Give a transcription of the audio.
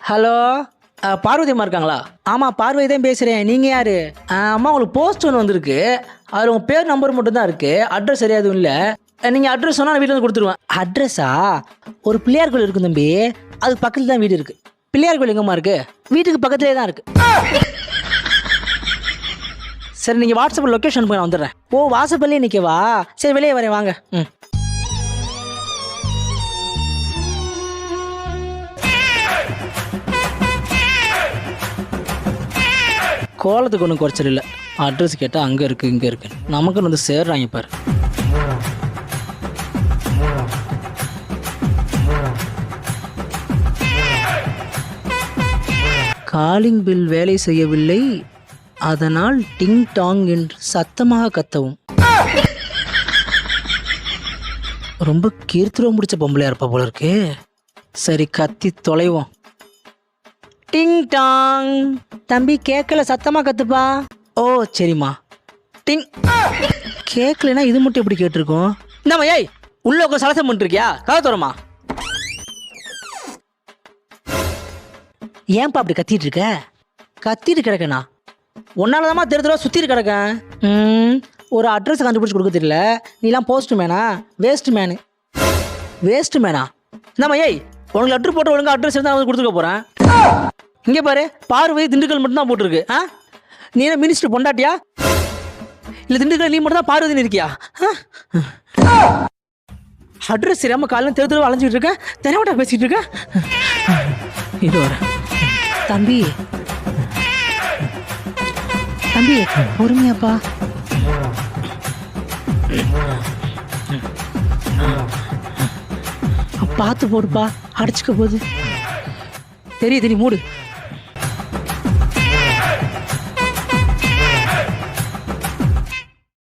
Hello, Parvati அம்மா இருக்காங்களா? ஆமாம், பார்வதி தான் பேசுகிறேன். நீங்கள் யார்? அம்மா, உங்களுக்கு போஸ்ட் ஒன்று வந்திருக்கு. அதில் உங்கள் பேர் நம்பர் மட்டும் தான் இருக்குது. அட்ரஸ் சரியா எதுவும் இல்லை. நீங்கள் அட்ரஸ் சொன்னால் நான் வீட்டில் வந்து கொடுத்துருவேன். அட்ரஸா? ஒரு பிள்ளையார் கோயில் இருக்கும் தம்பி, அதுக்கு பக்கத்தில் தான் வீடு இருக்குது. பிள்ளையார் கோயில் எங்கம்மா இருக்குது? வீட்டுக்கு பக்கத்துலேயே தான் இருக்குது. சரி, நீங்கள் வாட்ஸ்அப்பில் லொக்கேஷன் அனுப்புங்க, நான் வந்துடுறேன். ஓ, வாட்ஸ்அப்லேயே நிற்கவா? சரி, வெளியே வரேன், வாங்க. ம். கோலத்துக்கு ஒன்றும் குறைச்சல் இல்லை. அட்ரஸ் கேட்டால் அங்கே இருக்குது இங்கே இருக்குது. நமக்குன்னு வந்து சேர்றாங்க பாரு. காலிங் பில் வேலை செய்யவில்லை, அதனால் டிங் டாங் என்று சத்தமாக கத்தவும். ரொம்ப கீர்த்திரம் முடிச்ச பொம்பளையா இருப்பா போல இருக்கு. சரி, கத்தி தொலைவோம். டிங் டாங். தம்பி கேட்கல, சத்தமாக கத்துப்பா. ஓ சரிம்மா. டிங். கேட்கலனா இது மட்டும் எப்படி கேட்டிருக்கோம்? இந்தாம்மா, ஏய் உள்ள உட்காந்து சலசம் பண்ணிருக்கியா? கதை தரமா. ஏன்பா அப்படி கத்திட்டு இருக்க? கத்திட்டு கிடக்கண்ணா, ஒன்னாலதாம்மா தெரு தெருவா சுத்திட்டு கிடக்கேன். ஒரு அட்ரஸ் கண்டுபிடிச்சி கொடுக்க தெரியல. நீலாம் போஸ்ட் மேனா? Waste menu. வேஸ்ட் மேனா? இந்தாம்மா, ஏய் உனக்கு லெட்டர் போட்டு ஒழுங்கா அட்ரஸ் இருந்தால் வந்து கொடுத்துக்க போகிறேன். இங்கே பாரு, பார்வை திண்டுக்கல் மட்டும்தான் போட்டிருக்கு. நீ என்ன மினிஸ்டர் பொண்டாட்டியா? இல்லை திண்டுக்கல் நீ மட்டும் தான் பார்வதினு இருக்கியா? அட்ரஸ் சரியாம காலையில் தெரு தெருவா அலைஞ்சிட்டு இருக்கேன். தெனவட்டா பேசிட்டு இருக்கேன். இது வர தம்பி, தம்பி பொறுமையாப்பா. பார்த்து போடுப்பா, அடிச்சுக்க போகுது. தெரியுது, நீ மூடு.